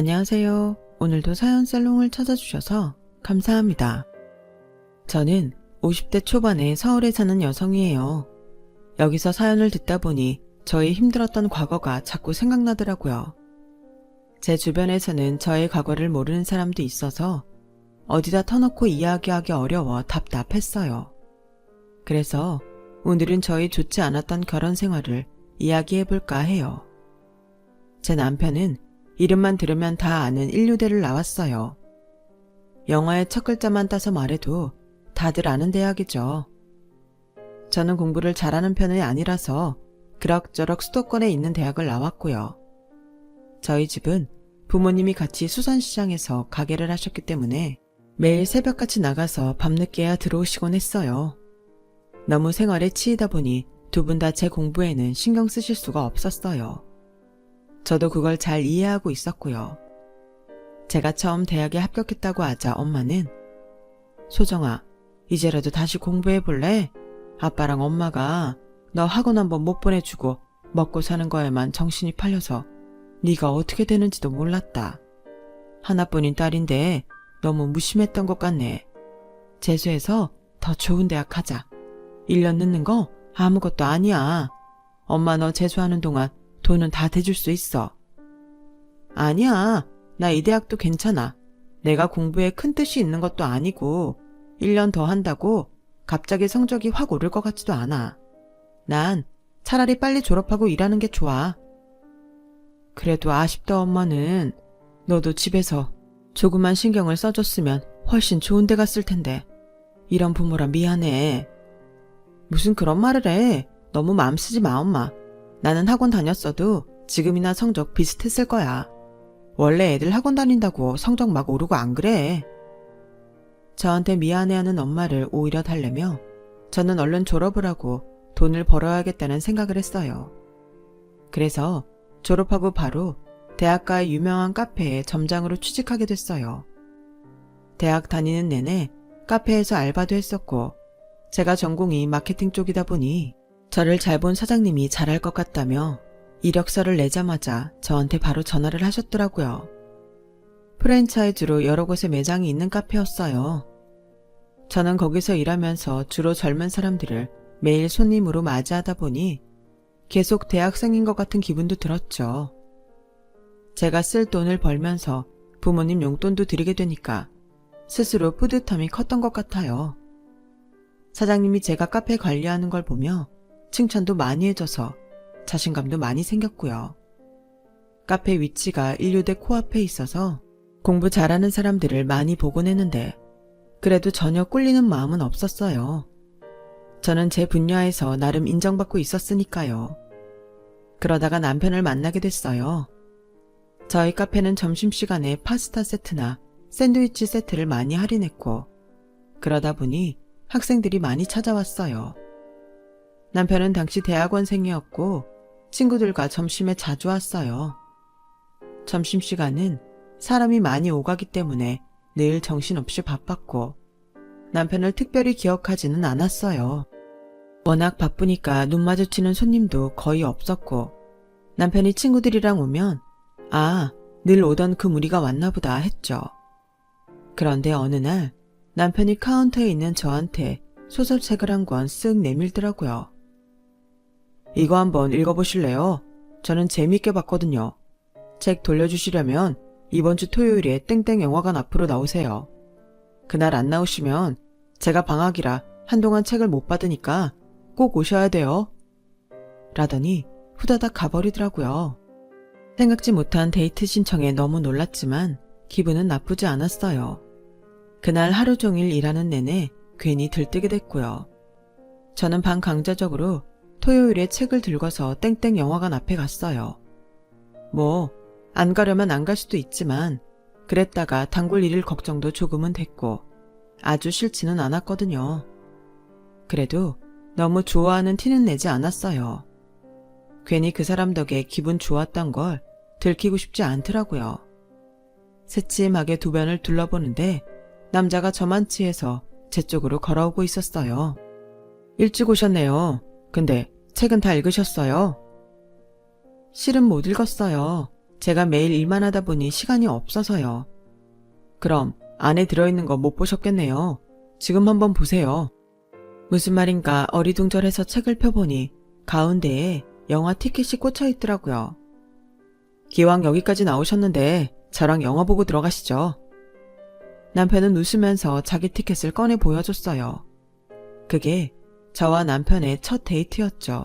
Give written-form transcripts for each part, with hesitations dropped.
안녕하세요. 오늘도 사연 살롱을 찾아주셔서 감사합니다. 저는 50대 초반에 서울에 사는 여성이에요. 여기서 사연을 듣다 보니 저의 힘들었던 과거가 자꾸 생각나더라고요. 제 주변에서는 저의 과거를 모르는 사람도 있어서 어디다 터놓고 이야기하기 어려워 답답했어요. 그래서 오늘은 저의 좋지 않았던 결혼 생활을 이야기해볼까 해요. 제 남편은 이름만 들으면 다 아는 인류대를 나왔어요. 영어의 첫 글자만 따서 말해도 다들 아는 대학이죠. 저는 공부를 잘하는 편이 아니라서 그럭저럭 수도권에 있는 대학을 나왔고요. 저희 집은 부모님이 같이 수산시장에서 가게를 하셨기 때문에 매일 새벽같이 나가서 밤늦게야 들어오시곤 했어요. 너무 생활에 치이다 보니 두 분 다 제 공부에는 신경 쓰실 수가 없었어요. 저도 그걸 잘 이해하고 있었고요. 제가 처음 대학에 합격했다고 하자 엄마는 소정아, 이제라도 다시 공부해볼래? 아빠랑 엄마가 너 학원 한번 못 보내주고 먹고 사는 거에만 정신이 팔려서 네가 어떻게 되는지도 몰랐다. 하나뿐인 딸인데 너무 무심했던 것 같네. 재수해서 더 좋은 대학 가자. 1년 늦는 거 아무것도 아니야. 엄마 너 재수하는 동안 돈은 다 대줄 수 있어. 아니야. 나 이 대학도 괜찮아. 내가 공부에 큰 뜻이 있는 것도 아니고 1년 더 한다고 갑자기 성적이 확 오를 것 같지도 않아. 난 차라리 빨리 졸업하고 일하는 게 좋아. 그래도 아쉽다 엄마는. 너도 집에서 조금만 신경을 써줬으면 훨씬 좋은 데 갔을 텐데. 이런 부모라 미안해. 무슨 그런 말을 해. 너무 마음 쓰지 마 엄마. 나는 학원 다녔어도 지금이나 성적 비슷했을 거야. 원래 애들 학원 다닌다고 성적 막 오르고 안 그래. 저한테 미안해하는 엄마를 오히려 달래며 저는 얼른 졸업을 하고 돈을 벌어야겠다는 생각을 했어요. 그래서 졸업하고 바로 대학가의 유명한 카페에 점장으로 취직하게 됐어요. 대학 다니는 내내 카페에서 알바도 했었고 제가 전공이 마케팅 쪽이다 보니 저를 잘 본 사장님이 잘할 것 같다며 이력서를 내자마자 저한테 바로 전화를 하셨더라고요. 프랜차이즈로 여러 곳에 매장이 있는 카페였어요. 저는 거기서 일하면서 주로 젊은 사람들을 매일 손님으로 맞이하다 보니 계속 대학생인 것 같은 기분도 들었죠. 제가 쓸 돈을 벌면서 부모님 용돈도 드리게 되니까 스스로 뿌듯함이 컸던 것 같아요. 사장님이 제가 카페 관리하는 걸 보며 칭찬도 많이 해줘서 자신감도 많이 생겼고요. 카페 위치가 인류대 코앞에 있어서 공부 잘하는 사람들을 많이 보곤 했는데 그래도 전혀 꿀리는 마음은 없었어요. 저는 제 분야에서 나름 인정받고 있었으니까요. 그러다가 남편을 만나게 됐어요. 저희 카페는 점심시간에 파스타 세트나 샌드위치 세트를 많이 할인했고 그러다 보니 학생들이 많이 찾아왔어요. 남편은 당시 대학원생이었고 친구들과 점심에 자주 왔어요. 점심시간은 사람이 많이 오가기 때문에 늘 정신없이 바빴고 남편을 특별히 기억하지는 않았어요. 워낙 바쁘니까 눈 마주치는 손님도 거의 없었고 남편이 친구들이랑 오면 아, 늘 오던 그 무리가 왔나 보다 했죠. 그런데 어느 날 남편이 카운터에 있는 저한테 소설책을 한 권 쓱 내밀더라고요. 이거 한번 읽어보실래요? 저는 재미있게 봤거든요. 책 돌려주시려면 이번 주 토요일에 땡땡 영화관 앞으로 나오세요. 그날 안 나오시면 제가 방학이라 한동안 책을 못 받으니까 꼭 오셔야 돼요. 라더니 후다닥 가버리더라고요. 생각지 못한 데이트 신청에 너무 놀랐지만 기분은 나쁘지 않았어요. 그날 하루 종일 일하는 내내 괜히 들뜨게 됐고요. 저는 반강제적으로 토요일에 책을 들고서 땡땡 영화관 앞에 갔어요. 안 가려면 안 갈 수도 있지만 그랬다가 단골 잃을 걱정도 조금은 됐고 아주 싫지는 않았거든요. 그래도 너무 좋아하는 티는 내지 않았어요. 괜히 그 사람 덕에 기분 좋았던 걸 들키고 싶지 않더라고요. 새침하게 두변을 둘러보는데 남자가 저만 치해서 제 쪽으로 걸어오고 있었어요. 일찍 오셨네요. 근데 책은 다 읽으셨어요? 실은 못 읽었어요. 제가 매일 일만 하다 보니 시간이 없어서요. 그럼 안에 들어있는 거 못 보셨겠네요. 지금 한번 보세요. 무슨 말인가 어리둥절해서 책을 펴보니 가운데에 영화 티켓이 꽂혀 있더라고요. 기왕 여기까지 나오셨는데 저랑 영화 보고 들어가시죠. 남편은 웃으면서 자기 티켓을 꺼내 보여줬어요. 그게 저와 남편의 첫 데이트였죠.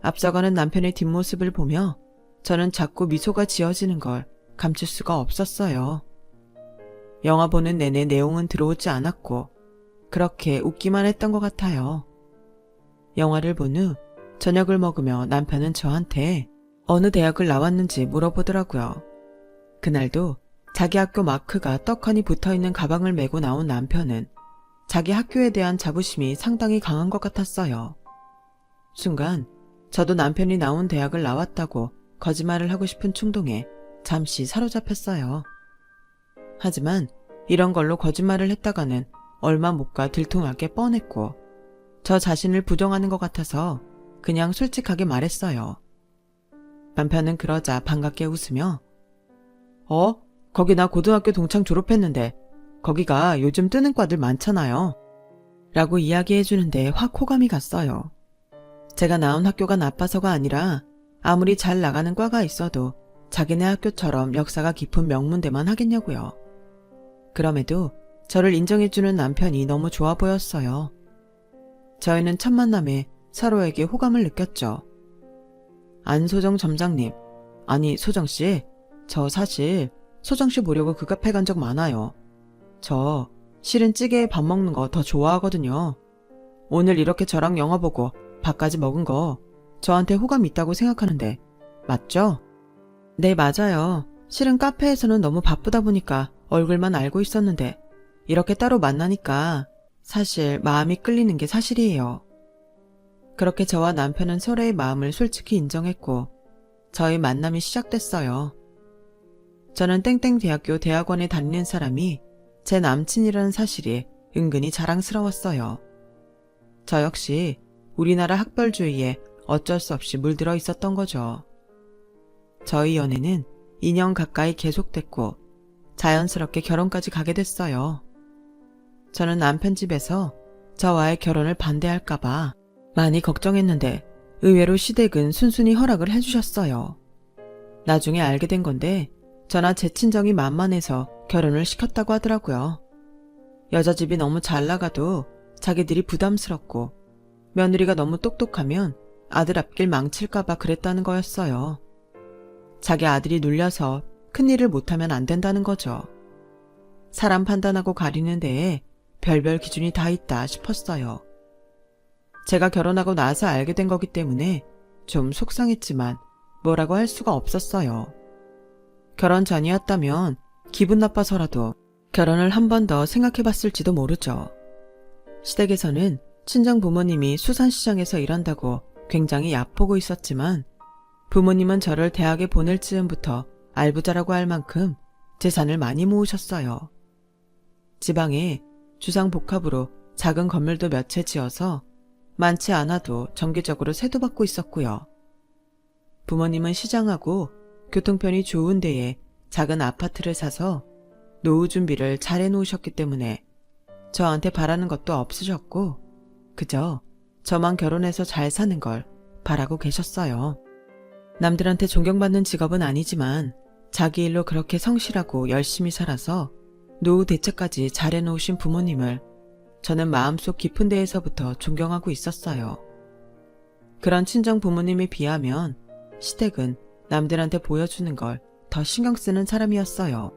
앞서가는 남편의 뒷모습을 보며 저는 자꾸 미소가 지어지는 걸 감출 수가 없었어요. 영화 보는 내내 내용은 들어오지 않았고 그렇게 웃기만 했던 것 같아요. 영화를 본 후 저녁을 먹으며 남편은 저한테 어느 대학을 나왔는지 물어보더라고요. 그날도 자기 학교 마크가 떡하니 붙어있는 가방을 메고 나온 남편은 자기 학교에 대한 자부심이 상당히 강한 것 같았어요. 순간 저도 남편이 나온 대학을 나왔다고 거짓말을 하고 싶은 충동에 잠시 사로잡혔어요. 하지만 이런 걸로 거짓말을 했다가는 얼마 못 가 들통날 게 뻔했고 저 자신을 부정하는 것 같아서 그냥 솔직하게 말했어요. 남편은 그러자 반갑게 웃으며 거기 나 고등학교 동창 졸업했는데 거기가 요즘 뜨는 과들 많잖아요. 라고 이야기해주는데 확 호감이 갔어요. 제가 나온 학교가 나빠서가 아니라 아무리 잘 나가는 과가 있어도 자기네 학교처럼 역사가 깊은 명문대만 하겠냐고요. 그럼에도 저를 인정해주는 남편이 너무 좋아 보였어요. 저희는 첫 만남에 서로에게 호감을 느꼈죠. 안소정 점장님, 아니 소정씨, 저 사실 소정씨 보려고 그 카페 간 적 많아요. 저 실은 찌개에 밥 먹는 거 더 좋아하거든요. 오늘 이렇게 저랑 영화 보고 밥까지 먹은 거 저한테 호감 있다고 생각하는데 맞죠? 네, 맞아요. 실은 카페에서는 너무 바쁘다 보니까 얼굴만 알고 있었는데 이렇게 따로 만나니까 사실 마음이 끌리는 게 사실이에요. 그렇게 저와 남편은 서로의 마음을 솔직히 인정했고 저희 만남이 시작됐어요. 저는 땡땡 대학교 대학원에 다니는 사람이 제 남친이라는 사실이 은근히 자랑스러웠어요. 저 역시 우리나라 학벌주의에 어쩔 수 없이 물들어 있었던 거죠. 저희 연애는 2년 가까이 계속됐고 자연스럽게 결혼까지 가게 됐어요. 저는 남편 집에서 저와의 결혼을 반대할까봐 많이 걱정했는데 의외로 시댁은 순순히 허락을 해주셨어요. 나중에 알게 된 건데 저나 제 친정이 만만해서 결혼을 시켰다고 하더라고요. 여자 집이 너무 잘 나가도 자기들이 부담스럽고 며느리가 너무 똑똑하면 아들 앞길 망칠까봐 그랬다는 거였어요. 자기 아들이 눌려서 큰일을 못하면 안 된다는 거죠. 사람 판단하고 가리는 데에 별별 기준이 다 있다 싶었어요. 제가 결혼하고 나서 알게 된 거기 때문에 좀 속상했지만 뭐라고 할 수가 없었어요. 결혼 전이었다면 기분 나빠서라도 결혼을 한 번 더 생각해봤을지도 모르죠. 시댁에서는 친정 부모님이 수산시장에서 일한다고 굉장히 얕보고 있었지만 부모님은 저를 대학에 보낼 즈음부터 알부자라고 할 만큼 재산을 많이 모으셨어요. 지방에 주상복합으로 작은 건물도 몇 채 지어서 많지 않아도 정기적으로 세도 받고 있었고요. 부모님은 시장하고 교통편이 좋은 데에 작은 아파트를 사서 노후 준비를 잘 해놓으셨기 때문에 저한테 바라는 것도 없으셨고 그저 저만 결혼해서 잘 사는 걸 바라고 계셨어요. 남들한테 존경받는 직업은 아니지만 자기 일로 그렇게 성실하고 열심히 살아서 노후 대책까지 잘 해놓으신 부모님을 저는 마음속 깊은 데에서부터 존경하고 있었어요. 그런 친정 부모님에 비하면 시댁은 남들한테 보여주는 걸 더 신경 쓰는 사람이었어요.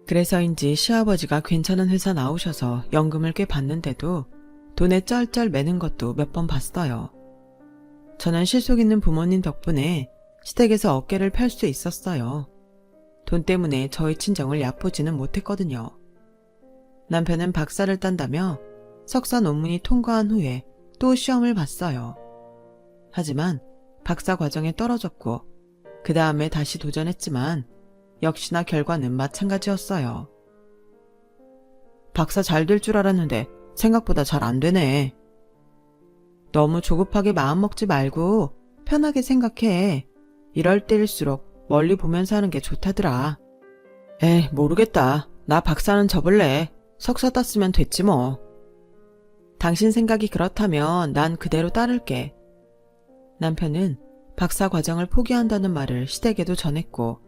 그래서인지 시아버지가 괜찮은 회사 나오셔서 연금을 꽤 받는데도 돈에 쩔쩔 매는 것도 몇 번 봤어요. 저는 실속 있는 부모님 덕분에 시댁에서 어깨를 펼 수 있었어요. 돈 때문에 저희 친정을 얕보지는 못했거든요. 남편은 박사를 딴다며 석사 논문이 통과한 후에 또 시험을 봤어요. 하지만 박사 과정에 떨어졌고 그 다음에 다시 도전했지만 역시나 결과는 마찬가지였어요. 박사 잘 될 줄 알았는데 생각보다 잘 안 되네. 너무 조급하게 마음먹지 말고 편하게 생각해. 이럴 때일수록 멀리 보면서 하는 게 좋다더라. 에이, 모르겠다. 나 박사는 접을래. 석사 땄으면 됐지 뭐. 당신 생각이 그렇다면 난 그대로 따를게. 남편은 박사 과정을 포기한다는 말을 시댁에도 전했고,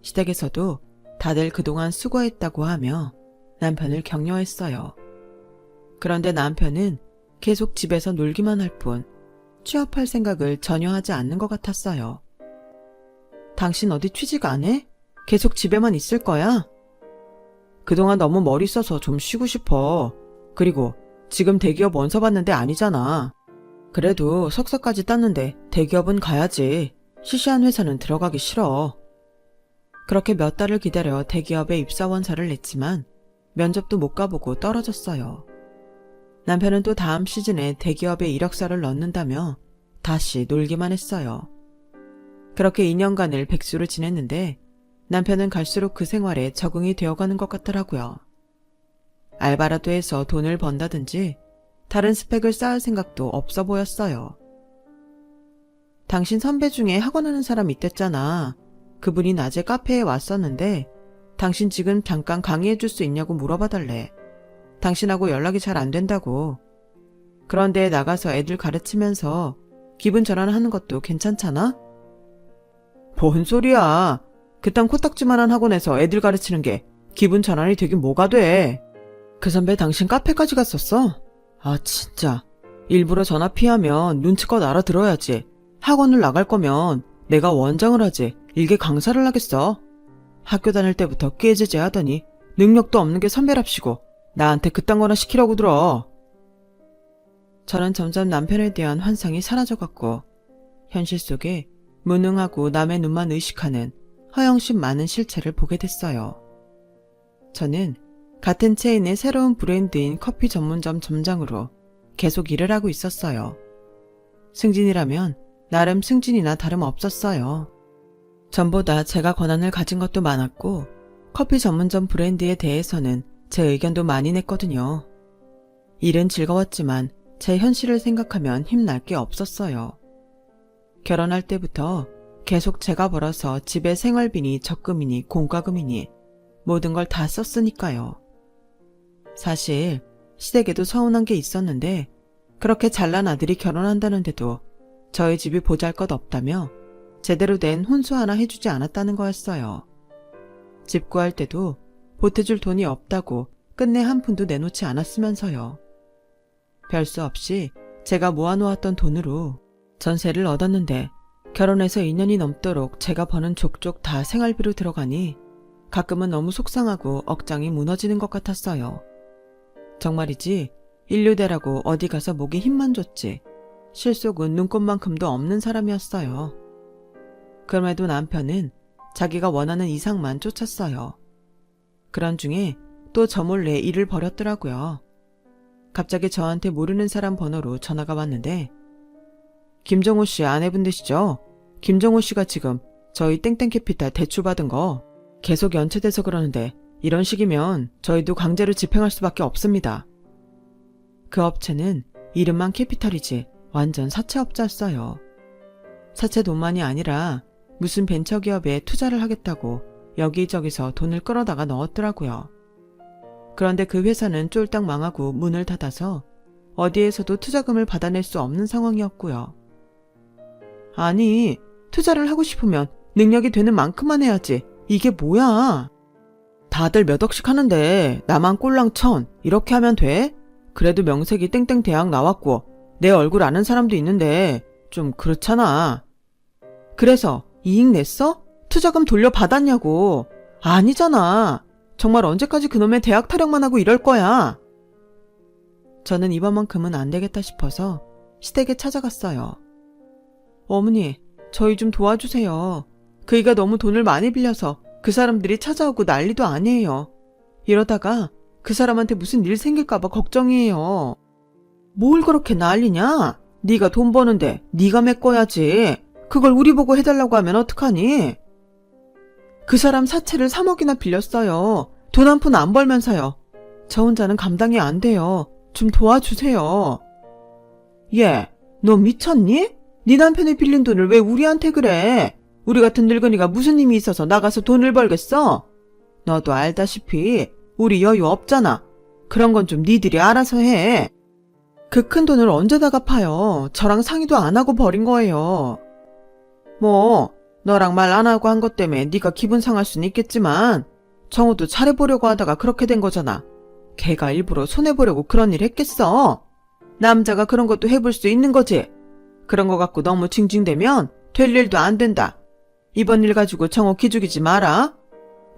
시댁에서도 다들 그동안 수고했다고 하며 남편을 격려했어요. 그런데 남편은 계속 집에서 놀기만 할 뿐 취업할 생각을 전혀 하지 않는 것 같았어요. 당신 어디 취직 안 해? 계속 집에만 있을 거야? 그동안 너무 머리 써서 좀 쉬고 싶어. 그리고 지금 대기업 원서 받는 데 아니잖아. 그래도 석사까지 땄는데 대기업은 가야지. 시시한 회사는 들어가기 싫어. 그렇게 몇 달을 기다려 대기업에 입사 원서를 냈지만 면접도 못 가보고 떨어졌어요. 남편은 또 다음 시즌에 대기업에 이력서를 넣는다며 다시 놀기만 했어요. 그렇게 2년간을 백수로 지냈는데 남편은 갈수록 그 생활에 적응이 되어가는 것 같더라고요. 알바라도 해서 돈을 번다든지 다른 스펙을 쌓을 생각도 없어 보였어요. 당신 선배 중에 학원하는 사람 있댔잖아. 그분이 낮에 카페에 왔었는데 당신 지금 잠깐 강의해줄 수 있냐고 물어봐달래. 당신하고 연락이 잘 안 된다고. 그런데 나가서 애들 가르치면서 기분 전환하는 것도 괜찮잖아? 뭔 소리야. 그딴 코딱지만한 학원에서 애들 가르치는 게 기분 전환이 되긴 뭐가 돼. 그 선배 당신 카페까지 갔었어? 아 진짜. 일부러 전화 피하면 눈치껏 알아들어야지. 학원을 나갈 거면 내가 원장을 하지 일개 강사를 하겠어. 학교 다닐 때부터 깨지지 하더니 능력도 없는 게 선배랍시고 나한테 그딴 거나 시키라고 들어. 저는 점점 남편에 대한 환상이 사라져갔고 현실 속에 무능하고 남의 눈만 의식하는 허영심 많은 실체를 보게 됐어요. 저는 같은 체인의 새로운 브랜드인 커피 전문점 점장으로 계속 일을 하고 있었어요. 승진이라면 나름 승진이나 다름없었어요. 전보다 제가 권한을 가진 것도 많았고 커피 전문점 브랜드에 대해서는 제 의견도 많이 냈거든요. 일은 즐거웠지만 제 현실을 생각하면 힘날 게 없었어요. 결혼할 때부터 계속 제가 벌어서 집에 생활비니 적금이니 공과금이니 모든 걸 다 썼으니까요. 사실 시댁에도 서운한 게 있었는데 그렇게 잘난 아들이 결혼한다는데도 저희 집이 보잘것없다며 제대로 된 혼수 하나 해주지 않았다는 거였어요. 집 구할 때도 보태줄 돈이 없다고 끝내 한 푼도 내놓지 않았으면서요. 별 수 없이 제가 모아놓았던 돈으로 전세를 얻었는데 결혼해서 2년이 넘도록 제가 버는 족족 다 생활비로 들어가니 가끔은 너무 속상하고 억장이 무너지는 것 같았어요. 정말이지 인류대라고 어디 가서 목에 힘만 줬지 실속은 눈꽃만큼도 없는 사람이었어요. 그럼에도 남편은 자기가 원하는 이상만 쫓았어요. 그런 중에 또 저 몰래 일을 벌였더라고요. 갑자기 저한테 모르는 사람 번호로 전화가 왔는데 김정호 씨 아내분 되시죠? 김정호 씨가 지금 저희 땡땡캐피탈 대출받은 거 계속 연체돼서 그러는데 이런 식이면 저희도 강제로 집행할 수밖에 없습니다. 그 업체는 이름만 캐피탈이지 완전 사채업자였어요. 사채 돈만이 아니라 무슨 벤처기업에 투자를 하겠다고 여기저기서 돈을 끌어다가 넣었더라고요. 그런데 그 회사는 쫄딱 망하고 문을 닫아서 어디에서도 투자금을 받아낼 수 없는 상황이었고요. 아니, 투자를 하고 싶으면 능력이 되는 만큼만 해야지. 이게 뭐야? 다들 몇 억씩 하는데 나만 꼴랑 천 이렇게 하면 돼? 그래도 명색이 땡땡 대학 나왔고 내 얼굴 아는 사람도 있는데 좀 그렇잖아. 그래서 이익 냈어? 투자금 돌려받았냐고. 아니잖아. 정말 언제까지 그놈의 대학 타령만 하고 이럴 거야. 저는 이번만큼은 안 되겠다 싶어서 시댁에 찾아갔어요. 어머니, 저희 좀 도와주세요. 그이가 너무 돈을 많이 빌려서 그 사람들이 찾아오고 난리도 아니에요. 이러다가 그 사람한테 무슨 일 생길까 봐 걱정이에요. 뭘 그렇게 난리냐? 네가 돈 버는데 네가 메꿔야지. 그걸 우리 보고 해달라고 하면 어떡하니? 그 사람 사채를 3억이나 빌렸어요. 돈 한 푼 안 벌면서요. 저 혼자는 감당이 안 돼요. 좀 도와주세요. 얘, 너 미쳤니? 네 남편이 빌린 돈을 왜 우리한테 그래? 우리 같은 늙은이가 무슨 힘이 있어서 나가서 돈을 벌겠어? 너도 알다시피 우리 여유 없잖아. 그런 건 좀 니들이 알아서 해. 그 큰 돈을 언제다 갚아요? 저랑 상의도 안 하고 버린 거예요. 뭐 너랑 말 안 하고 한 것 때문에 네가 기분 상할 수는 있겠지만 정우도 잘해보려고 하다가 그렇게 된 거잖아. 걔가 일부러 손해보려고 그런 일 했겠어? 남자가 그런 것도 해볼 수 있는 거지. 그런 거 갖고 너무 징징대면 될 일도 안 된다. 이번 일 가지고 정우 기죽이지 마라.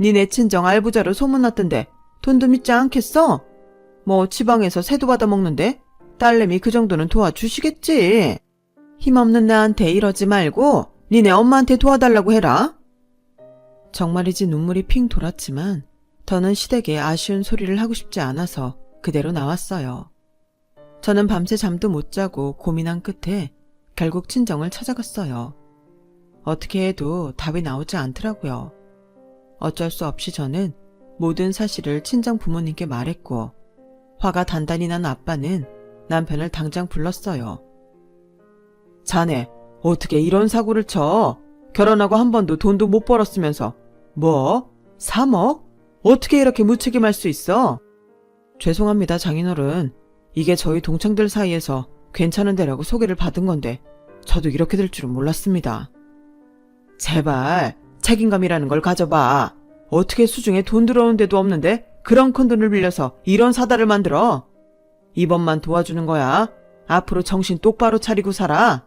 니네 친정 알부자로 소문났던데 돈도 믿지 않겠어? 뭐 지방에서 세도 받아먹는데 딸내미 그 정도는 도와주시겠지. 힘없는 나한테 이러지 말고 니네 엄마한테 도와달라고 해라. 정말이지 눈물이 핑 돌았지만 더는 시댁에 아쉬운 소리를 하고 싶지 않아서 그대로 나왔어요. 저는 밤새 잠도 못 자고 고민한 끝에 결국 친정을 찾아갔어요. 어떻게 해도 답이 나오지 않더라고요. 어쩔 수 없이 저는 모든 사실을 친정 부모님께 말했고 화가 단단히 난 아빠는 남편을 당장 불렀어요. 자네 어떻게 이런 사고를 쳐? 결혼하고 한 번도 돈도 못 벌었으면서 뭐? 3억? 어떻게 이렇게 무책임할 수 있어? 죄송합니다, 장인어른. 이게 저희 동창들 사이에서 괜찮은 데라고 소개를 받은 건데 저도 이렇게 될 줄은 몰랐습니다. 제발 책임감이라는 걸 가져봐. 어떻게 수중에 돈 들어오는 데도 없는데 그런 큰 돈을 빌려서 이런 사달을 만들어? 이번만 도와주는 거야. 앞으로 정신 똑바로 차리고 살아.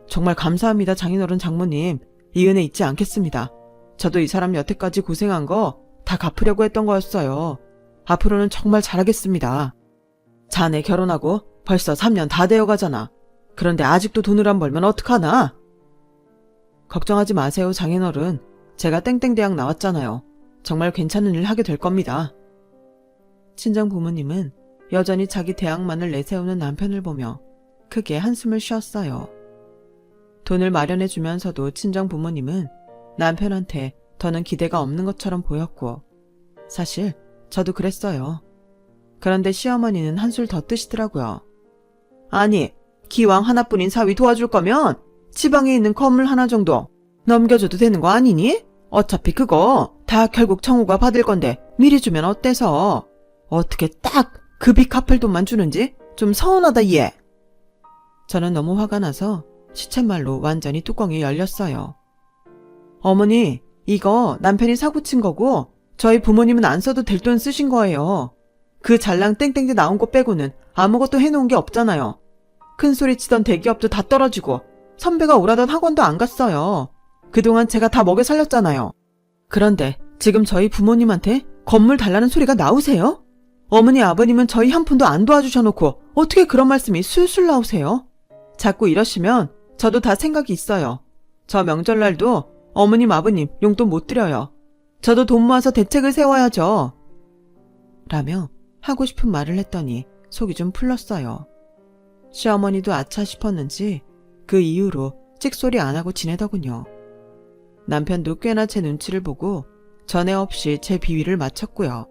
정말 감사합니다, 장인어른 장모님. 이 은혜 잊지 않겠습니다. 저도 이 사람 여태까지 고생한 거 다 갚으려고 했던 거였어요. 앞으로는 정말 잘하겠습니다. 자네 결혼하고 벌써 3년 다 되어가잖아. 그런데 아직도 돈을 안 벌면 어떡하나? 걱정하지 마세요, 장인어른. 제가 땡땡대학 나왔잖아요. 정말 괜찮은 일 하게 될 겁니다. 친정 부모님은 여전히 자기 대학만을 내세우는 남편을 보며 크게 한숨을 쉬었어요. 돈을 마련해 주면서도 친정 부모님은 남편한테 더는 기대가 없는 것처럼 보였고 사실 저도 그랬어요. 그런데 시어머니는 한술 더 뜨시더라고요. 아니, 기왕 하나뿐인 사위 도와줄 거면 지방에 있는 건물 하나 정도 넘겨줘도 되는 거 아니니? 어차피 그거 다 결국 정우가 받을 건데 미리 주면 어때서? 어떻게 딱 그 빚 갚을 돈만 주는지 좀 서운하다 얘. 저는 너무 화가 나서 시쳇말로 완전히 뚜껑이 열렸어요. 어머니, 이거 남편이 사고친 거고 저희 부모님은 안 써도 될 돈 쓰신 거예요. 그 잘랑 땡땡대 나온 거 빼고는 아무것도 해놓은 게 없잖아요. 큰 소리 치던 대기업도 다 떨어지고 선배가 오라던 학원도 안 갔어요. 그동안 제가 다 먹여 살렸잖아요. 그런데 지금 저희 부모님한테 건물 달라는 소리가 나오세요? 어머니 아버님은 저희 한 푼도 안 도와주셔놓고 어떻게 그런 말씀이 술술 나오세요? 자꾸 이러시면 저도 다 생각이 있어요. 저 명절날도 어머님 아버님 용돈 못 드려요. 저도 돈 모아서 대책을 세워야죠. 라며 하고 싶은 말을 했더니 속이 좀 풀렸어요. 시어머니도 아차 싶었는지 그 이후로 찍소리 안 하고 지내더군요. 남편도 꽤나 제 눈치를 보고 전에 없이 제 비위를 맞췄고요.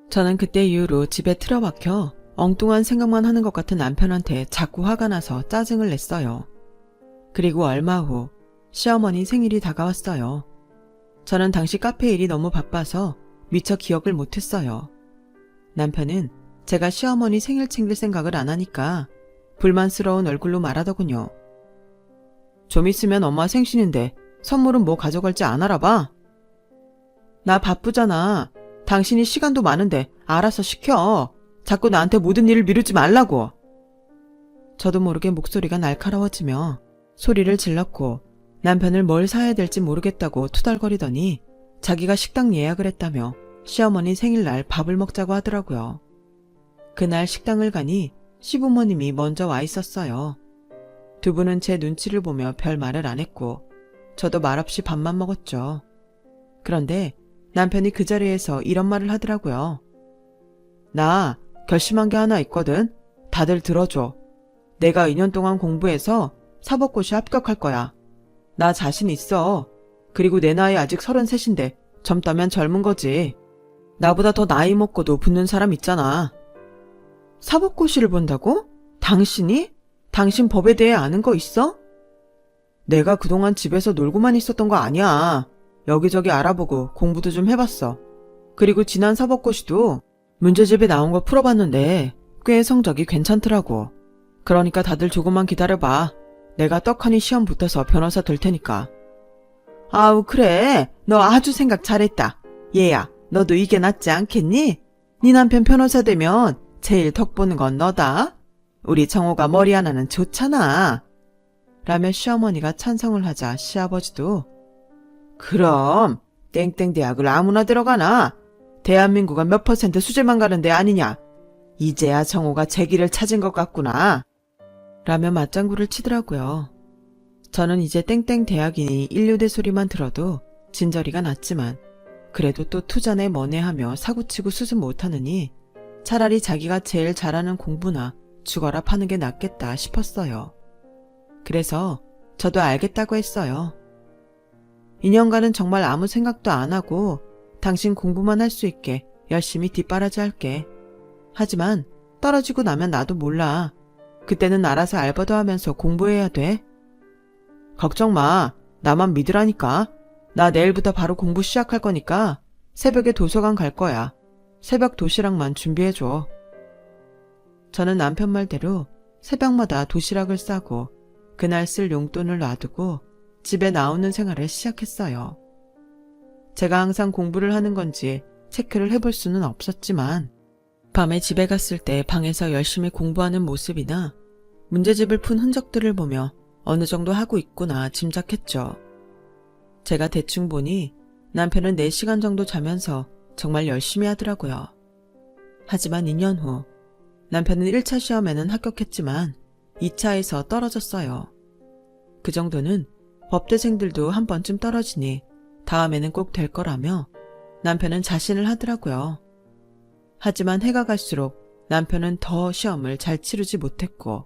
저는 그때 이후로 집에 틀어박혀 엉뚱한 생각만 하는 것 같은 남편한테 자꾸 화가 나서 짜증을 냈어요. 그리고 얼마 후 시어머니 생일이 다가왔어요. 저는 당시 카페 일이 너무 바빠서 미처 기억을 못했어요. 남편은 제가 시어머니 생일 챙길 생각을 안 하니까 불만스러운 얼굴로 말하더군요. 좀 있으면 엄마 생신인데 선물은 뭐 가져갈지 안 알아봐? 나 바쁘잖아. 당신이 시간도 많은데 알아서 시켜. 자꾸 나한테 모든 일을 미루지 말라고. 저도 모르게 목소리가 날카로워지며 소리를 질렀고 남편을 뭘 사야 될지 모르겠다고 투덜거리더니 자기가 식당 예약을 했다며 시어머니 생일날 밥을 먹자고 하더라고요. 그날 식당을 가니 시부모님이 먼저 와 있었어요. 두 분은 제 눈치를 보며 별 말을 안 했고 저도 말없이 밥만 먹었죠. 그런데 남편이 그 자리에서 이런 말을 하더라고요. 나 결심한 게 하나 있거든. 다들 들어줘. 내가 2년 동안 공부해서 사법고시 합격할 거야. 나 자신 있어. 그리고 내 나이 아직 33인데 젊다면 젊은 거지. 나보다 더 나이 먹고도 붙는 사람 있잖아. 사법고시를 본다고? 당신이? 당신 법에 대해 아는 거 있어? 내가 그동안 집에서 놀고만 있었던 거 아니야. 여기저기 알아보고 공부도 좀 해봤어. 그리고 지난 사법고시도 문제집에 나온 거 풀어봤는데 꽤 성적이 괜찮더라고. 그러니까 다들 조금만 기다려봐. 내가 떡하니 시험 붙어서 변호사 될 테니까. 아우 그래. 너 아주 생각 잘했다. 얘야, 너도 이게 낫지 않겠니? 네 남편 변호사 되면 제일 덕 보는 건 너다. 우리 정호가 머리 하나는 좋잖아. 라며 시어머니가 찬성을 하자 시아버지도 그럼 땡땡 대학을 아무나 들어가나? 대한민국은 몇 퍼센트 수재만 가는 데 아니냐? 이제야 정호가 제 길을 찾은 것 같구나. 라며 맞장구를 치더라고요. 저는 이제 땡땡 대학이니 인류대 소리만 들어도 진저리가 났지만 그래도 또 투자네 뭐네 하며 사고치고 수습 못하느니 차라리 자기가 제일 잘하는 공부나 죽어라 파는 게 낫겠다 싶었어요. 그래서 저도 알겠다고 했어요. 2년간은 정말 아무 생각도 안 하고 당신 공부만 할 수 있게 열심히 뒷바라지 할게. 하지만 떨어지고 나면 나도 몰라. 그때는 알아서 알바도 하면서 공부해야 돼. 걱정 마. 나만 믿으라니까. 나 내일부터 바로 공부 시작할 거니까 새벽에 도서관 갈 거야. 새벽 도시락만 준비해줘. 저는 남편 말대로 새벽마다 도시락을 싸고 그날 쓸 용돈을 놔두고 집에 나오는 생활을 시작했어요. 제가 항상 공부를 하는 건지 체크를 해볼 수는 없었지만 밤에 집에 갔을 때 방에서 열심히 공부하는 모습이나 문제집을 푼 흔적들을 보며 어느 정도 하고 있구나 짐작했죠. 제가 대충 보니 남편은 4시간 정도 자면서 정말 열심히 하더라고요. 하지만 2년 후 남편은 1차 시험에는 합격했지만 2차에서 떨어졌어요. 그 정도는 법대생들도 한 번쯤 떨어지니 다음에는 꼭 될 거라며 남편은 자신을 하더라고요. 하지만 해가 갈수록 남편은 더 시험을 잘 치르지 못했고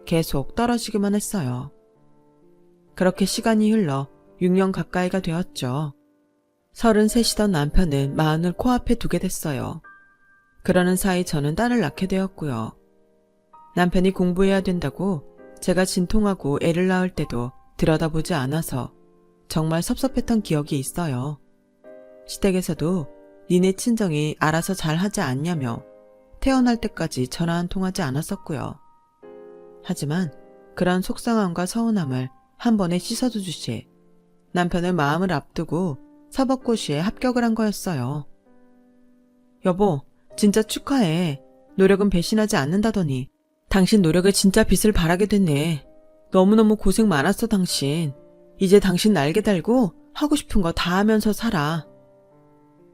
계속 떨어지기만 했어요. 그렇게 시간이 흘러 6년 가까이가 되었죠. 33이던 남편은 40을 코앞에 두게 됐어요. 그러는 사이 저는 딸을 낳게 되었고요. 남편이 공부해야 된다고 제가 진통하고 애를 낳을 때도 들여다보지 않아서 정말 섭섭했던 기억이 있어요. 시댁에서도 니네 친정이 알아서 잘 하지 않냐며 태어날 때까지 전화 한 통 하지 않았었고요. 하지만 그런 속상함과 서운함을 한 번에 씻어주듯이 남편은 마음을 앞두고 사법고시에 합격을 한 거였어요. 여보, 진짜 축하해. 노력은 배신하지 않는다더니 당신 노력에 진짜 빛을 발하게 됐네. 너무너무 고생 많았어 당신. 이제 당신 날개 달고 하고 싶은 거 다 하면서 살아.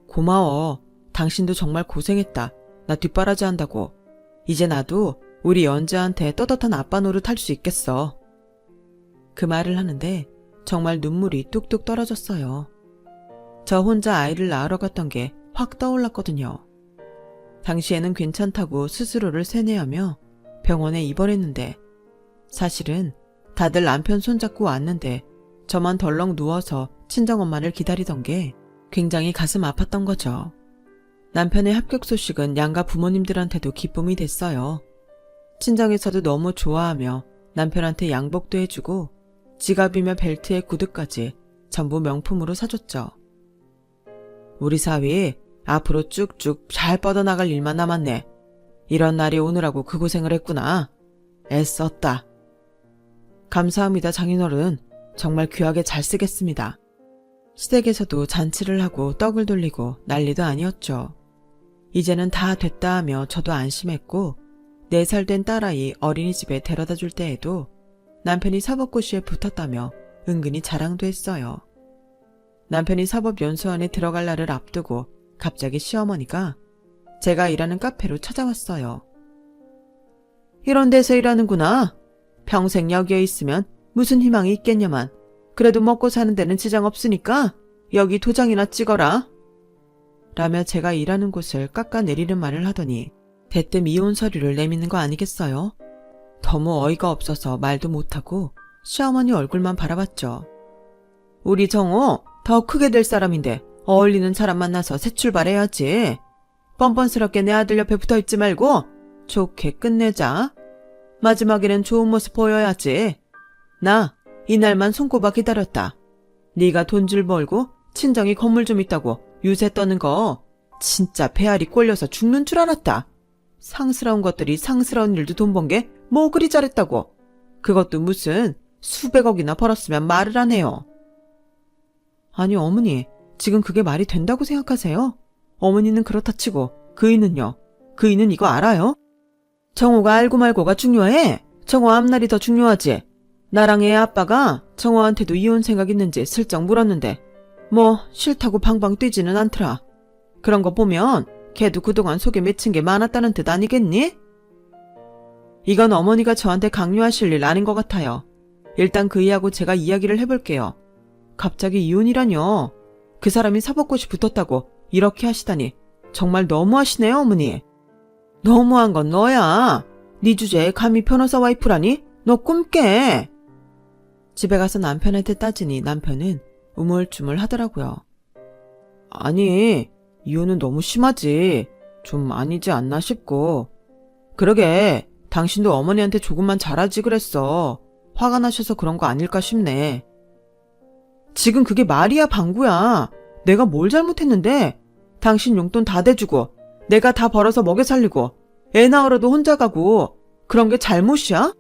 고마워. 당신도 정말 고생했다. 나 뒷바라지 한다고. 이제 나도 우리 연주한테 떳떳한 아빠 노릇 할 수 있겠어. 그 말을 하는데 정말 눈물이 뚝뚝 떨어졌어요. 저 혼자 아이를 낳으러 갔던 게 확 떠올랐거든요. 당시에는 괜찮다고 스스로를 세뇌하며 병원에 입원했는데 사실은 다들 남편 손잡고 왔는데 저만 덜렁 누워서 친정엄마를 기다리던 게 굉장히 가슴 아팠던 거죠. 남편의 합격 소식은 양가 부모님들한테도 기쁨이 됐어요. 친정에서도 너무 좋아하며 남편한테 양복도 해주고 지갑이며 벨트에 구두까지 전부 명품으로 사줬죠. 우리 사위 앞으로 쭉쭉 잘 뻗어나갈 일만 남았네. 이런 날이 오느라고 그 고생을 했구나. 애썼다. 감사합니다 장인어른. 정말 귀하게 잘 쓰겠습니다. 시댁에서도 잔치를 하고 떡을 돌리고 난리도 아니었죠. 이제는 다 됐다 하며 저도 안심했고 4살 된 딸아이 어린이집에 데려다 줄 때에도 남편이 사법고시에 붙었다며 은근히 자랑도 했어요. 남편이 사법연수원에 들어갈 날을 앞두고 갑자기 시어머니가 제가 일하는 카페로 찾아왔어요. 이런 데서 일하는구나. 평생 여기에 있으면 무슨 희망이 있겠냐만. 그래도 먹고 사는 데는 지장 없으니까 여기 도장이나 찍어라. 라며 제가 일하는 곳을 깎아내리는 말을 하더니 대뜸 이혼 서류를 내미는 거 아니겠어요? 너무 어이가 없어서 말도 못하고 시어머니 얼굴만 바라봤죠. 우리 정호 더 크게 될 사람인데 어울리는 사람 만나서 새 출발해야지. 뻔뻔스럽게 내 아들 옆에 붙어있지 말고 좋게 끝내자. 마지막에는 좋은 모습 보여야지. 나 이날만 손꼽아 기다렸다. 네가 돈줄 벌고 친정이 건물 좀 있다고 유세 떠는 거 진짜 배알이 꼴려서 죽는 줄 알았다. 상스러운 것들이 상스러운 일도 돈 번 게 뭐 그리 잘했다고. 그것도 무슨 수백억이나 벌었으면 말을 안 해요. 아니 어머니, 지금 그게 말이 된다고 생각하세요? 어머니는 그렇다 치고 그이는요? 그이는 이거 알아요? 정호가 알고 말고가 중요해. 정호 앞날이 더 중요하지. 나랑 애 아빠가 정호한테도 이혼 생각 있는지 슬쩍 물었는데 뭐 싫다고 방방 뛰지는 않더라. 그런 거 보면 걔도 그동안 속에 맺힌 게 많았다는 뜻 아니겠니? 이건 어머니가 저한테 강요하실 일 아닌 것 같아요. 일단 그이하고 제가 이야기를 해볼게요. 갑자기 이혼이라뇨. 그 사람이 사법고시 붙었다고 이렇게 하시다니 정말 너무하시네요 어머니. 너무한 건 너야. 네 주제에 감히 변호사 와이프라니? 너 꿈깨. 집에 가서 남편한테 따지니 남편은 우물쭈물 하더라고요. 아니, 이혼은 너무 심하지. 좀 아니지 않나 싶고. 그러게, 당신도 어머니한테 조금만 잘하지 그랬어. 화가 나셔서 그런 거 아닐까 싶네. 지금 그게 말이야 방구야. 내가 뭘 잘못했는데? 당신 용돈 다 대주고 내가 다 벌어서 먹여 살리고 애 낳으러도 혼자 가고 그런 게 잘못이야?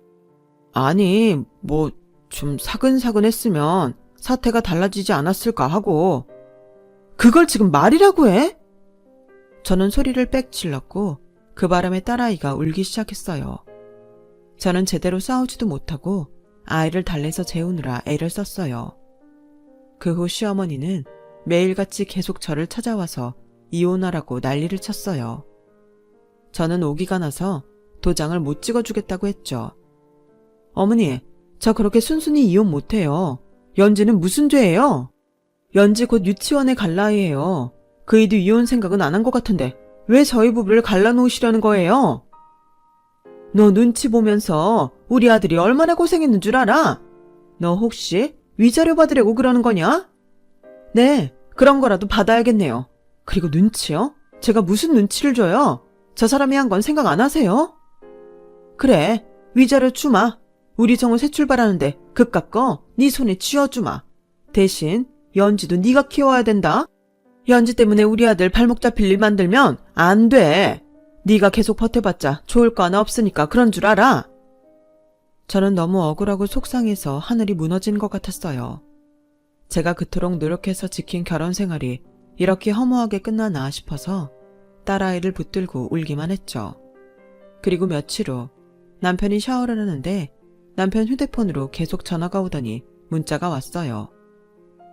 아니, 뭐 좀 사근사근 했으면 사태가 달라지지 않았을까 하고. 그걸 지금 말이라고 해? 저는 소리를 빽 질렀고 그 바람에 딸아이가 울기 시작했어요. 저는 제대로 싸우지도 못하고 아이를 달래서 재우느라 애를 썼어요. 그 후 시어머니는 매일같이 계속 저를 찾아와서 이혼하라고 난리를 쳤어요. 저는 오기가 나서 도장을 못 찍어주겠다고 했죠. 어머니, 저 그렇게 순순히 이혼 못해요. 연지는 무슨 죄예요? 연지 곧 유치원에 갈 나이예요. 그이도 이혼 생각은 안 한 것 같은데 왜 저희 부부를 갈라놓으시려는 거예요? 너 눈치 보면서 우리 아들이 얼마나 고생했는 줄 알아? 너 혹시 위자료 받으려고 그러는 거냐? 네, 그런 거라도 받아야겠네요. 그리고 눈치요? 제가 무슨 눈치를 줘요? 저 사람이 한 건 생각 안 하세요? 그래, 위자료 주마. 우리 정우 새 출발하는데 그깟 거 네 손에 쥐어주마. 대신 연지도 네가 키워야 된다. 연지 때문에 우리 아들 발목 잡힐 일 만들면 안 돼. 네가 계속 버텨봤자 좋을 거 하나 없으니까 그런 줄 알아. 저는 너무 억울하고 속상해서 하늘이 무너진 것 같았어요. 제가 그토록 노력해서 지킨 결혼 생활이 이렇게 허무하게 끝나나 싶어서 딸아이를 붙들고 울기만 했죠. 그리고 며칠 후 남편이 샤워를 하는데 남편 휴대폰으로 계속 전화가 오더니 문자가 왔어요.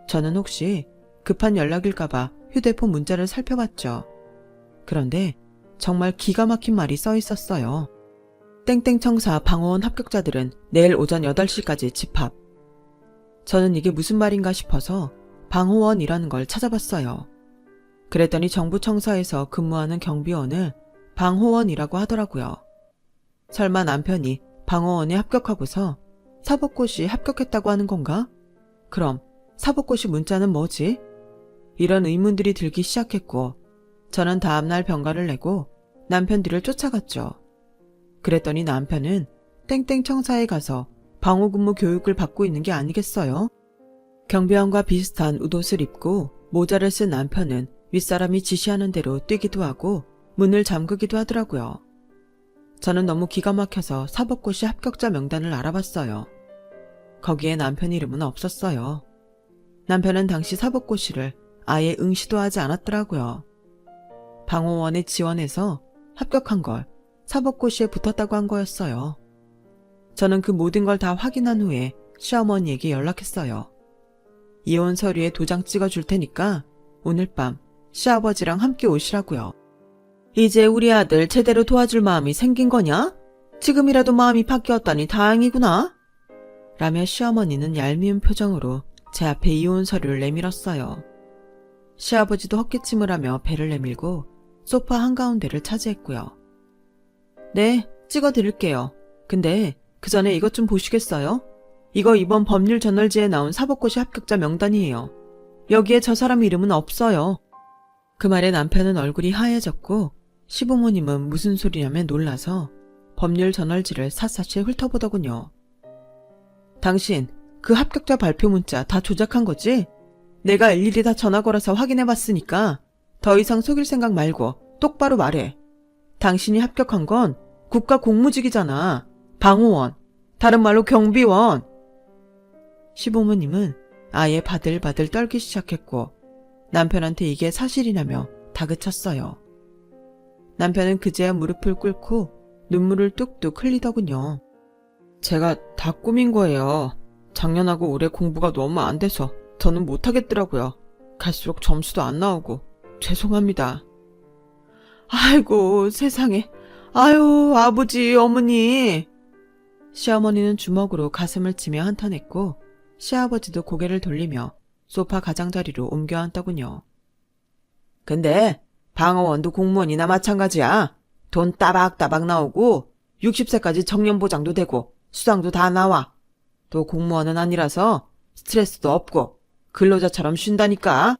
저는 혹시 급한 연락일까봐 휴대폰 문자를 살펴봤죠. 그런데 정말 기가 막힌 말이 써 있었어요. 땡땡 청사 방호원 합격자들은 내일 오전 8시까지 집합. 저는 이게 무슨 말인가 싶어서 방호원이라는 걸 찾아봤어요. 그랬더니 정부 청사에서 근무하는 경비원을 방호원이라고 하더라고요. 설마 남편이 방호원에 합격하고서 사법고시 합격했다고 하는 건가? 그럼 사법고시 문자는 뭐지? 이런 의문들이 들기 시작했고 저는 다음날 병가를 내고 남편 뒤를 쫓아갔죠. 그랬더니 남편은 땡땡 청사에 가서 방호근무 교육을 받고 있는 게 아니겠어요? 경비원과 비슷한 웃옷을 입고 모자를 쓴 남편은 윗사람이 지시하는 대로 뛰기도 하고 문을 잠그기도 하더라고요. 저는 너무 기가 막혀서 사법고시 합격자 명단을 알아봤어요. 거기에 남편 이름은 없었어요. 남편은 당시 사법고시를 아예 응시도 하지 않았더라고요. 방호원에 지원해서 합격한 걸 사법고시에 붙었다고 한 거였어요. 저는 그 모든 걸 다 확인한 후에 시어머니에게 연락했어요. 이혼 서류에 도장 찍어줄 테니까 오늘 밤 시아버지랑 함께 오시라고요. 이제 우리 아들 제대로 도와줄 마음이 생긴 거냐? 지금이라도 마음이 바뀌었다니 다행이구나. 라며 시어머니는 얄미운 표정으로 제 앞에 이혼 서류를 내밀었어요. 시아버지도 헛기침을 하며 배를 내밀고 소파 한가운데를 차지했고요. 네, 찍어드릴게요. 근데 그 전에 이것 좀 보시겠어요? 이거 이번 법률 저널지에 나온 사법고시 합격자 명단이에요. 여기에 저 사람 이름은 없어요. 그 말에 남편은 얼굴이 하얘졌고 시부모님은 무슨 소리냐며 놀라서 법률 저널지를 샅샅이 훑어보더군요. 당신 그 합격자 발표 문자 다 조작한 거지? 내가 일일이 다 전화 걸어서 확인해봤으니까 더 이상 속일 생각 말고 똑바로 말해. 당신이 합격한 건 국가 공무직이잖아. 방호원. 다른 말로 경비원. 시부모님은 아예 바들바들 떨기 시작했고 남편한테 이게 사실이라며 다그쳤어요. 남편은 그제야 무릎을 꿇고 눈물을 뚝뚝 흘리더군요. 제가 다 꾸민 거예요. 작년하고 올해 공부가 너무 안 돼서 저는 못하겠더라고요. 갈수록 점수도 안 나오고 죄송합니다. 아이고 세상에. 아유 아버지 어머니. 시어머니는 주먹으로 가슴을 치며 한탄했고 시아버지도 고개를 돌리며 소파 가장자리로 옮겨 앉더군요. 근데 방어원도 공무원이나 마찬가지야. 돈 따박따박 나오고 60세까지 청년보장도 되고 수당도 다 나와. 또 공무원은 아니라서 스트레스도 없고 근로자처럼 쉰다니까.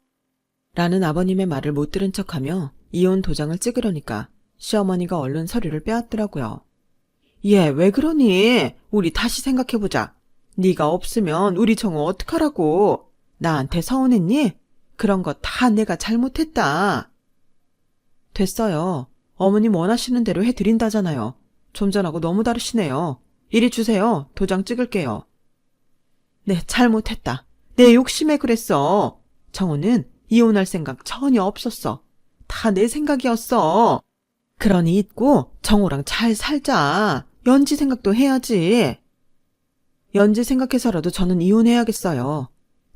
라는 아버님의 말을 못 들은 척하며 이혼 도장을 찍으려니까 시어머니가 얼른 서류를 빼앗더라고요. 얘 왜 그러니? 우리 다시 생각해보자. 네가 없으면 우리 정우 어떡하라고. 나한테 서운했니? 그런 거 다 내가 잘못했다. 됐어요. 어머님 원하시는 대로 해드린다잖아요. 좀 전하고 너무 다르시네요. 이리 주세요. 도장 찍을게요. 네, 잘못했다. 내 욕심에 그랬어. 정우는 이혼할 생각 전혀 없었어. 다 내 생각이었어. 그러니 잊고 정우랑 잘 살자. 연지 생각도 해야지. 연지 생각해서라도 저는 이혼해야겠어요.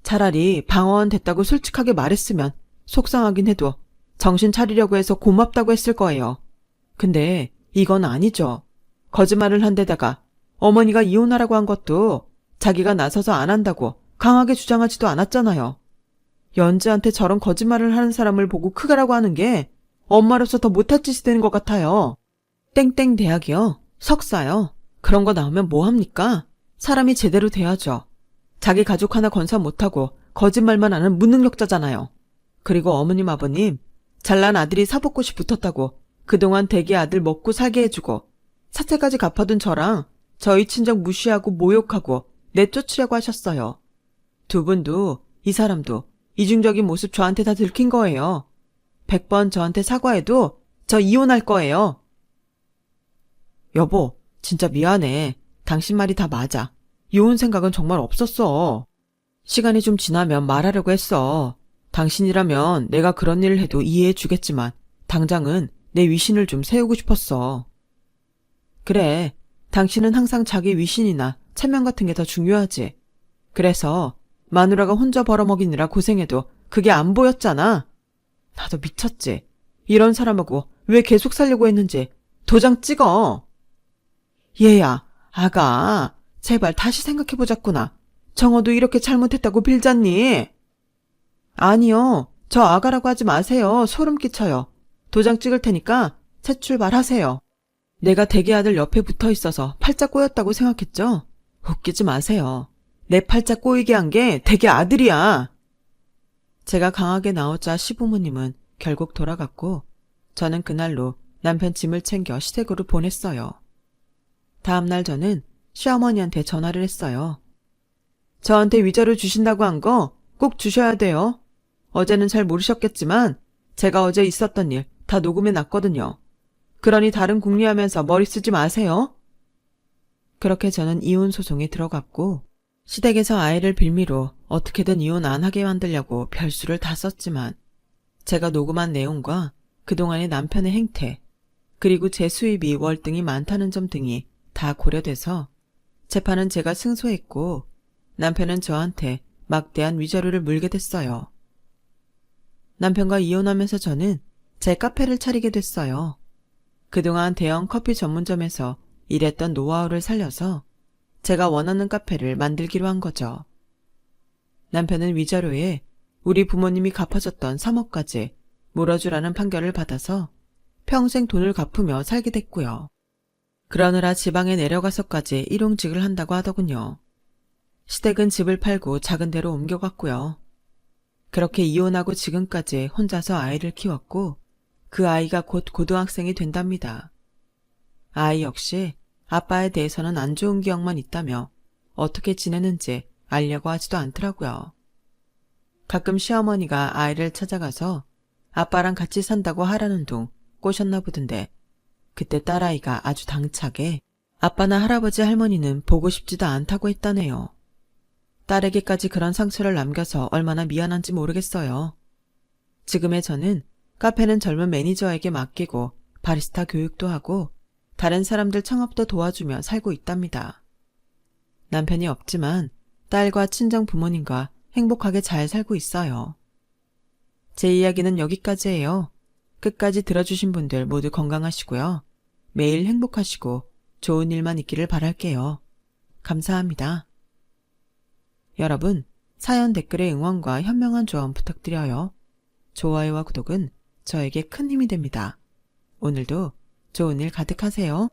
차라리 방어원 됐다고 솔직하게 말했으면 속상하긴 해도 정신 차리려고 해서 고맙다고 했을 거예요. 근데 이건 아니죠. 거짓말을 한 데다가 어머니가 이혼하라고 한 것도 자기가 나서서 안 한다고 강하게 주장하지도 않았잖아요. 연지한테 저런 거짓말을 하는 사람을 보고 크가라고 하는 게 엄마로서 더 못할 짓이 되는 것 같아요. 땡땡 대학이요? 석사요? 그런 거 나오면 뭐합니까? 사람이 제대로 돼야죠. 자기 가족 하나 건사 못하고 거짓말만 하는 무능력자잖아요. 그리고 어머님 아버님 잘난 아들이 사법고시 붙었다고 그동안 대기 아들 먹고 살게 해주고 사채까지 갚아둔 저랑 저희 친정 무시하고 모욕하고 내쫓으려고 하셨어요. 두 분도 이 사람도 이중적인 모습 저한테 다 들킨 거예요. 100번 저한테 사과해도 저 이혼할 거예요. 여보, 진짜 미안해. 당신 말이 다 맞아. 이혼 생각은 정말 없었어. 시간이 좀 지나면 말하려고 했어. 당신이라면 내가 그런 일을 해도 이해해 주겠지만 당장은 내 위신을 좀 세우고 싶었어. 그래, 당신은 항상 자기 위신이나 체면 같은 게 더 중요하지. 그래서 마누라가 혼자 벌어먹이느라 고생해도 그게 안 보였잖아. 나도 미쳤지. 이런 사람하고 왜 계속 살려고 했는지 도장 찍어. 얘야, 아가, 제발 다시 생각해보자꾸나. 정어도 이렇게 잘못했다고 빌잖니? 아니요, 저 아가라고 하지 마세요. 소름 끼쳐요. 도장 찍을 테니까 새 출발하세요. 내가 대기 아들 옆에 붙어 있어서 팔자 꼬였다고 생각했죠? 웃기지 마세요. 내 팔자 꼬이게 한 게 대기 아들이야. 제가 강하게 나오자 시부모님은 결국 돌아갔고 저는 그날로 남편 짐을 챙겨 시댁으로 보냈어요. 다음날 저는 시어머니한테 전화를 했어요. 저한테 위자료 주신다고 한 거 꼭 주셔야 돼요. 어제는 잘 모르셨겠지만 제가 어제 있었던 일 다 녹음해 놨거든요. 그러니 다른 궁리하면서 머리 쓰지 마세요. 그렇게 저는 이혼 소송에 들어갔고 시댁에서 아이를 빌미로 어떻게든 이혼 안 하게 만들려고 별수를 다 썼지만 제가 녹음한 내용과 그동안의 남편의 행태 그리고 제 수입이 월등히 많다는 점 등이 다 고려돼서 재판은 제가 승소했고 남편은 저한테 막대한 위자료를 물게 됐어요. 남편과 이혼하면서 저는 제 카페를 차리게 됐어요. 그동안 대형 커피 전문점에서 일했던 노하우를 살려서 제가 원하는 카페를 만들기로 한 거죠. 남편은 위자료에 우리 부모님이 갚아줬던 3억까지 물어주라는 판결을 받아서 평생 돈을 갚으며 살게 됐고요. 그러느라 지방에 내려가서까지 일용직을 한다고 하더군요. 시댁은 집을 팔고 작은 데로 옮겨갔고요. 그렇게 이혼하고 지금까지 혼자서 아이를 키웠고 그 아이가 곧 고등학생이 된답니다. 아이 역시 아빠에 대해서는 안 좋은 기억만 있다며 어떻게 지내는지 알려고 하지도 않더라고요. 가끔 시어머니가 아이를 찾아가서 아빠랑 같이 산다고 하라는 둥 꼬셨나 보던데 그때 딸아이가 아주 당차게 아빠나 할아버지 할머니는 보고 싶지도 않다고 했다네요. 딸에게까지 그런 상처를 남겨서 얼마나 미안한지 모르겠어요. 지금의 저는 카페는 젊은 매니저에게 맡기고 바리스타 교육도 하고 다른 사람들 창업도 도와주며 살고 있답니다. 남편이 없지만 딸과 친정 부모님과 행복하게 잘 살고 있어요. 제 이야기는 여기까지예요. 끝까지 들어주신 분들 모두 건강하시고요. 매일 행복하시고 좋은 일만 있기를 바랄게요. 감사합니다. 여러분, 사연 댓글에 응원과 현명한 조언 부탁드려요. 좋아요와 구독은 저에게 큰 힘이 됩니다. 오늘도 좋은 일 가득하세요.